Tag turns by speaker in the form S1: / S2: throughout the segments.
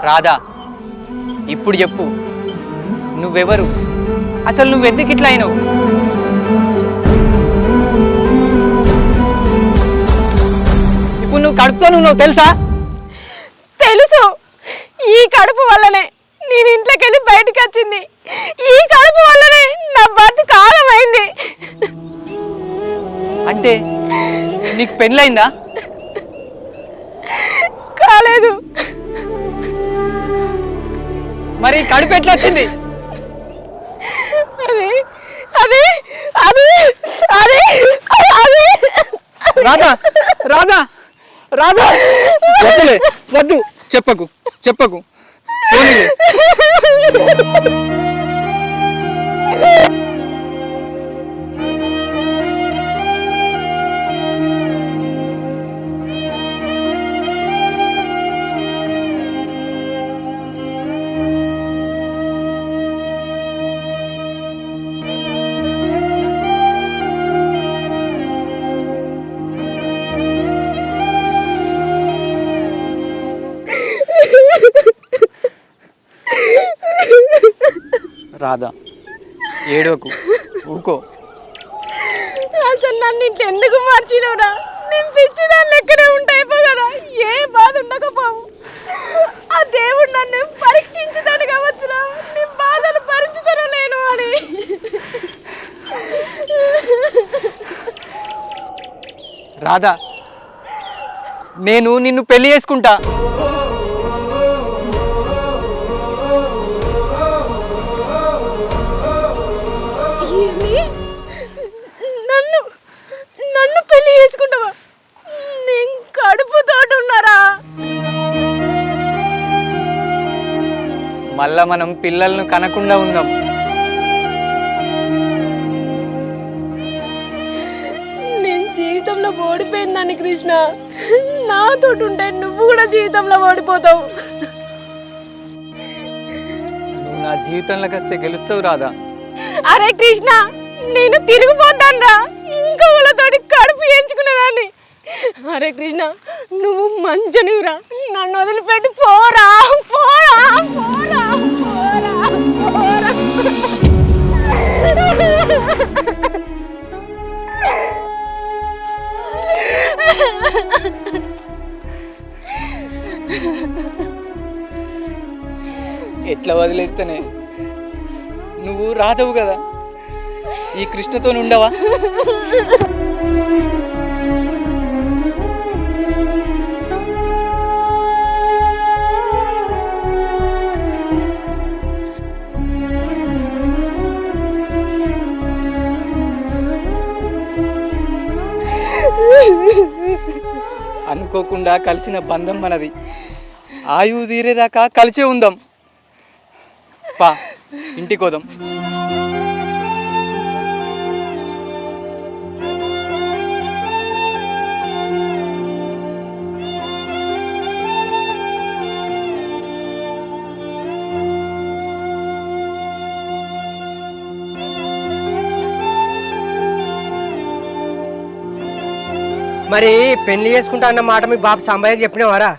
S1: రాధా, ఇప్పుడు చెప్పు, నువ్వెవరు? అసలు నువ్వెందుకు ఇట్లా అయినావు? ఇప్పుడు నువ్వు కడుపుతో నువ్వు తెలుసా?
S2: తెలుసు. ఈ కడుపు వల్లనే నేను ఇంట్లోకి వెళ్ళి బయటకు వచ్చింది. ఈ కడుపు వల్లనే నా బతుకు ఆగమైంది.
S1: అంటే నీకు పెళ్ళయిందా?
S2: కాలేదు.
S1: మరి కడుపు ఎట్లా వచ్చింది?
S2: అది అది అది అది
S1: రాధా, రాధా, రాధా, వద్దులే, వద్దు, చెప్పకు, చెప్పకు. రాధా, ఏడవకు, ఊకో.
S2: అసలు నన్ను ఇంకెందుకు మార్చినవురా? నేను పిచ్చిదాన్ని లెక్కనే ఉంటాయిపో కదా, ఏ బాధ ఉండకపోవు. ఆ దేవుడు నన్ను పరీక్షించుతాడు కావచ్చురా, నీ బాధలు భరించుతానో నేను అని.
S1: రాధా, నేను నిన్ను పెళ్లి చేసుకుంటా.
S2: నన్ను నన్ను పెళ్లి చేసుకుంటావా? నేను కడుపుతోటి ఉన్నారా?
S1: మళ్ళా మనం పిల్లలను కనకుండా ఉందాం.
S2: నేను జీవితంలో ఓడిపోయిందాన్ని కృష్ణ. నాతోటి ఉంటే నువ్వు కూడా జీవితంలో ఓడిపోతావు.
S1: నువ్వు నా జీవితంలోకి వస్తే గెలుస్తావు రాధా.
S2: అరే కృష్ణ, నేను తిరిగిపోతానురా, ఇంకా వాళ్ళతోటి కడుపు ఎంచుకునేదాన్ని. అరే కృష్ణ, నువ్వు మంచనివిరా, నన్ను వదిలిపెట్టి పోరా, పోరా, పోరా, పోరా, పోరా.
S1: ఎట్లా వదిలేస్తేనే? నువ్వు రాధవు కదా, ఈ కృష్ణతో ఉండవా? అనుకోకుండా కలిసిన బంధం మనది. ఆయువు తీరేదాకా కలిసే ఉందాం. పా, ఇంటికి పోదాం.
S3: మరి పెళ్లి చేసుకుంటా అన్న మాట మీ బాబు సంబయ్యకి చెప్పినవారా?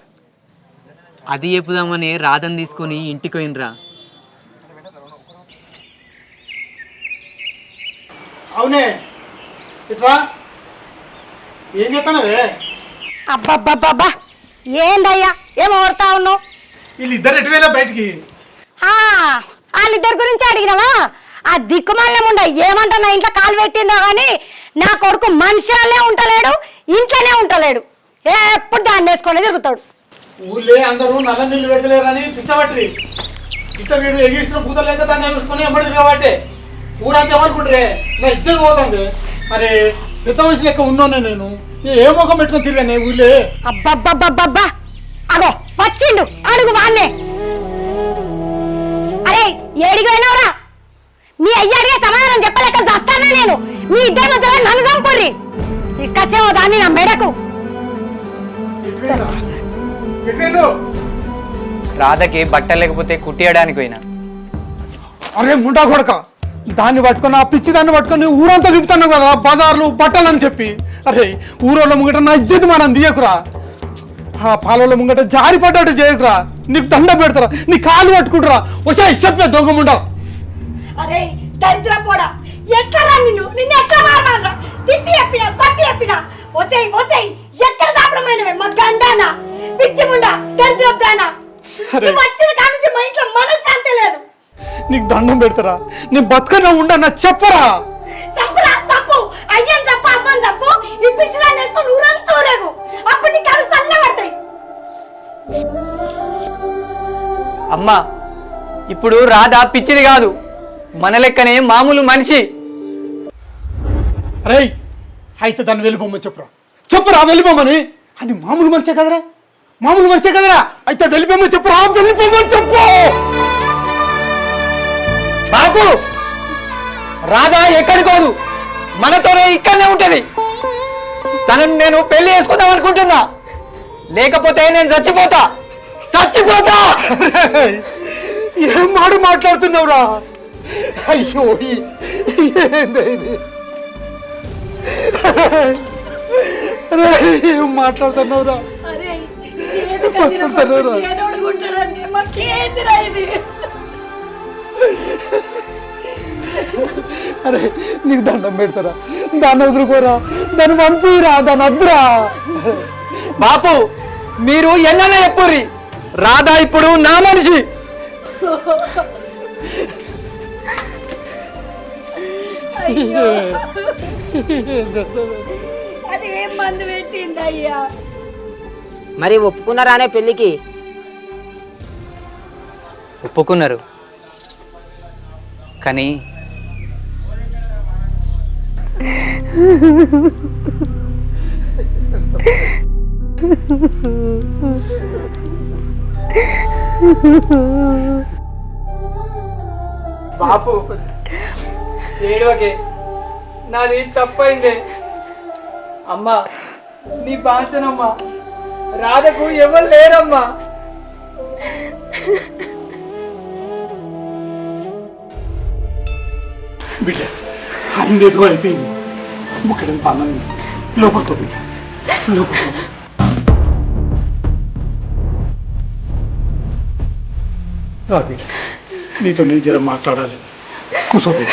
S1: అది చెప్పుదామని రాధని తీసుకొని ఇంటికి పోయినరా.
S4: అవునే, ఇట్లా ఏం చెప్పానవే?
S5: అబ్బబ్బబ్బబ్బా, ఏందయ్యా ఏం ఓడతా ఉన్నావు?
S4: వీళ్ళిద్దరు ఎటువేలా బయటికి?
S5: వాళ్ళిద్దరి గురించి అడిగినావా? ఆ దిక్కుమాలేముండ ఏమంటా నా ఇంట్లో కాలు పెట్టిందో కానీ నా కొడుకు మనిషిలే ఉంటలేడు, ఇంట్లోనే ఉంటలేడు. ఎప్పుడు దాన్ని వేసుకొని తిరుగుతాడు.
S4: ఊళ్ళే అందరూ నల్ల నీళ్ళు పెట్టలేరని తిట్టబట్టి ఇట్ట వీడు ఎగిసిన పూత లేక దాన్ని చూసుకొని ఎంబడి తిరగబట్టే ఊరంతా ఏమనుకుంటారే నా ఇజ్జత్ పోతుంది. మరి పెద్ద మనిషి లెక్క ఉన్నాను నేను, ఏ ముఖం పెట్టుకొని తిరిగానే ఊళ్ళే?
S5: అబ్బబ్బబ్బబ్బబ్బా, అగో వచ్చిండు, అడుగు వాన్నే. అరే ఏడికి పోయినవరా? మీ అయ్యాడిగా సమాధానం చెప్పలేక వస్తానా నేను? మీ ఇద్దరి మధ్యలో నన్ను చంపుర్రి. తీసుకొచ్చేవో దాన్ని నా మెడకు.
S1: రాధకి బట్ట లేకపోతే కుట్టియడానికి పోయినా.
S4: అరే ముండా కొడక, దాన్ని పట్టుకొని ఆ పిచ్చి దాన్ని పట్టుకొని ఊరంతా తిప్పుతున్నావు కదా బజార్లు బట్టలు అని చెప్పి. అరే ఊరోళ్ళ ముంగట నా ఇజ్జత్ మనం తీయకురా, ఆ పాలల ముంగట జారి పడ్డాడు చేయకురా, నీకు దండ పెడతారా, నీ కాలు పట్టుకుంటారా. వచ్చా చెప్పే దొంగముండా.
S5: అరే దరిద్ర పోడా, ఎక్కడ నిన్ను ఎట్లా మారమాలరా? తిట్టి చెప్పినా కొట్టి చెప్పినా వచ్చేయి వచ్చేయి, ఎక్కడ దాపడమైనవే మా గండానా పిచ్చి ముండా దరిద్రదానా. నువ్వు వచ్చిన కాడ నుంచి మా ఇంట్లో మనశ్శాంతి లేదు.
S4: నీకు దండం పెడతారా, నీ బతుకన్నా ఉండన్నా చెప్పరా.
S5: సంపురా సంపు, అయ్యని చెప్పు అమ్మని చెప్పు, ఈ పిచ్చిదాన్ని వేసుకొని ఊరంతా ఊరేగు, అప్పుడు నీ కళ్ళు చల్లబడతాయి.
S1: అమ్మా ఇప్పుడు రాధా పిచ్చిది కాదు, మన లెక్కనే మామూలు మనిషి.
S4: అరే అయితే దాన్ని వెళ్ళిపోమని చెప్పురా వెళ్ళిపోమని. అది మామూలు మనిషే కదరా, మామూలు మనిషే కదరా. అయితే వెళ్ళిపోమని వెళ్ళిపోమని చెప్పు.
S1: బాబు రాధా ఎక్కడికోదు, మనతోనే ఇక్కడనే ఉంటది. తనను నేను పెళ్లి చేసుకుందాం అనుకుంటున్నా, లేకపోతే నేను చచ్చిపోతా.
S4: ఏం మాట్లాడుతున్నావురా? అయ్యో ఏం మాట్లాడుతున్నావురా? అరే నీకు దండం పెడతారా, దాన్ని వదులుకోరా, దాన్ని పంపిరా, దాన్ని వద్దురా.
S1: బాపు మీరు ఎన్నైనా చెప్పుర్రి, రాధా ఇప్పుడు నా మనిషి.
S5: అది ఏం మందు పెట్టిందయ్యా?
S6: మరి ఒప్పుకున్నారానే పెళ్ళికి?
S1: ఒప్పుకున్నారు, కానీ
S3: బాపు ఏడవకే, నాది తప్పైందే. అమ్మా నీ బాంచనమ్మా, రాధకు ఎవరు లేరమ్మా.
S4: బిడ్డ అన్ని అయిపోయింది, ముక్కడం పాలన లోపలితో బిడ్డ లోపలితో. నీతో నేను జర మాట్లాడాలి, కూర్చోబిడ్డ.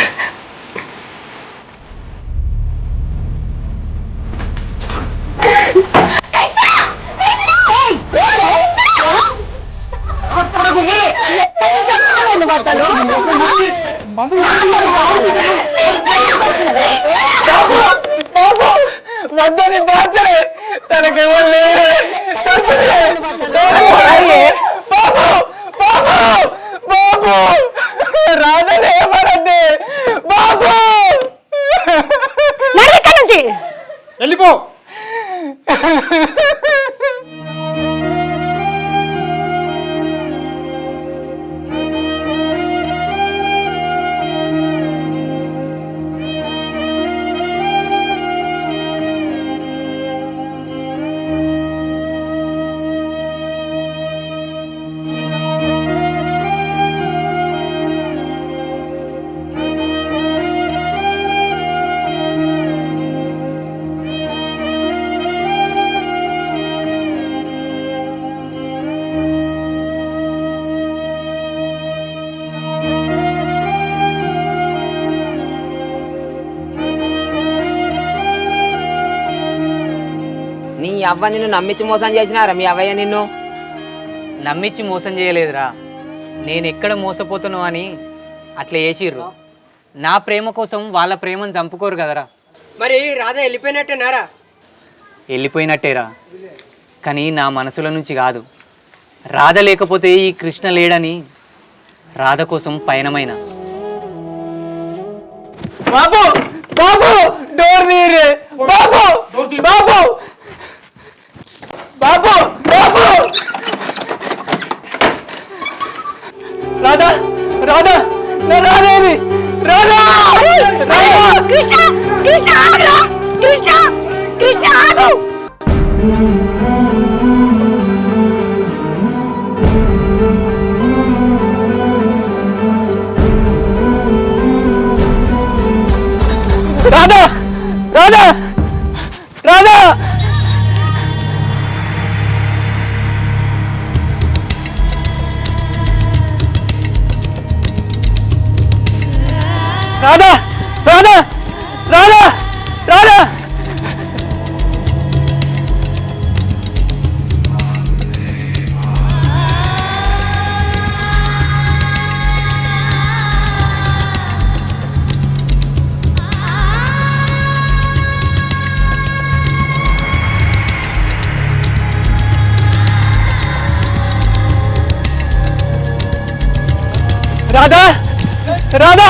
S3: వద్దని బాచరే, తనకెవరు లేరే. రాధనే మనదే బాబు.
S5: నుంచి
S4: వెళ్ళిపో.
S6: నీ అవ్వ నిన్ను నమ్మించి మోసం చేసినారా మీ అవ్వయ్య నిన్ను?
S1: నమ్మించి మోసం చేయలేదురా, నేను ఎక్కడ మోసపోతాను అని అట్లా చేసిర్రు. నా ప్రేమ కోసం వాళ్ళ ప్రేమను చంపుకోరు కదరా.
S3: మరి రాధ వెళ్ళిపోయినట్టేనారా?
S1: వెళ్ళిపోయినట్టేరా, కానీ నా మనసుల నుంచి కాదు. రాధ లేకపోతే ఈ కృష్ణ లేడని రాధ కోసం పయనమైన.
S3: బాబు బాబు డోర్ తీయరే. బాబు బాబు బాబు బాబు. రాధా రాధా రాధేవి రాధా.
S5: కృష్ణ కృష్ణ ఆగు, కృష్ణ కృష్ణ ఆగు.
S1: రాధా రాధా రాధా రాధా రాధా రాధా రాధా రాధా రాధా రాధా రాధా రాధా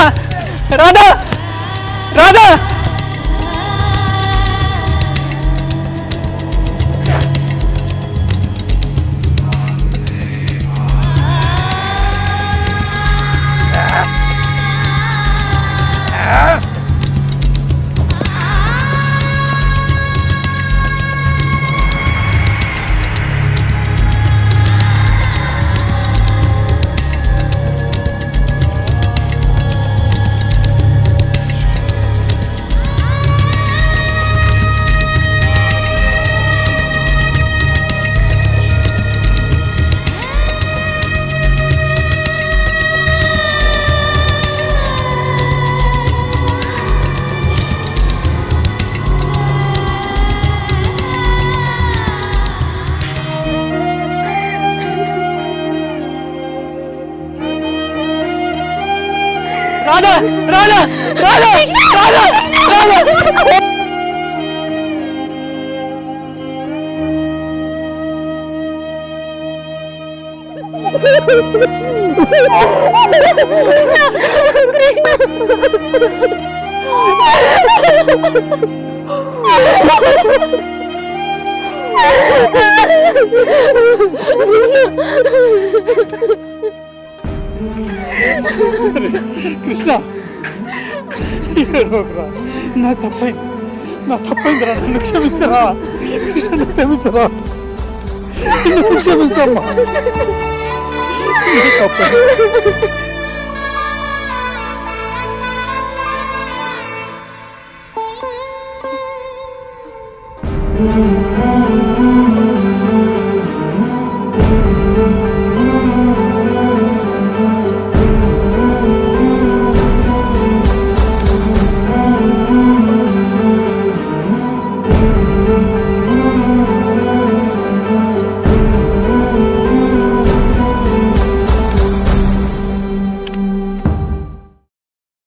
S1: రాధా రాధా రాధా రాధా
S4: కృష్ణ ఏడవకురా. నా తప్పైందిరా, నన్ను క్షమించరా కృష్ణ, నన్ను క్షమించరా, నన్ను క్షమించమ్మా. తప్ప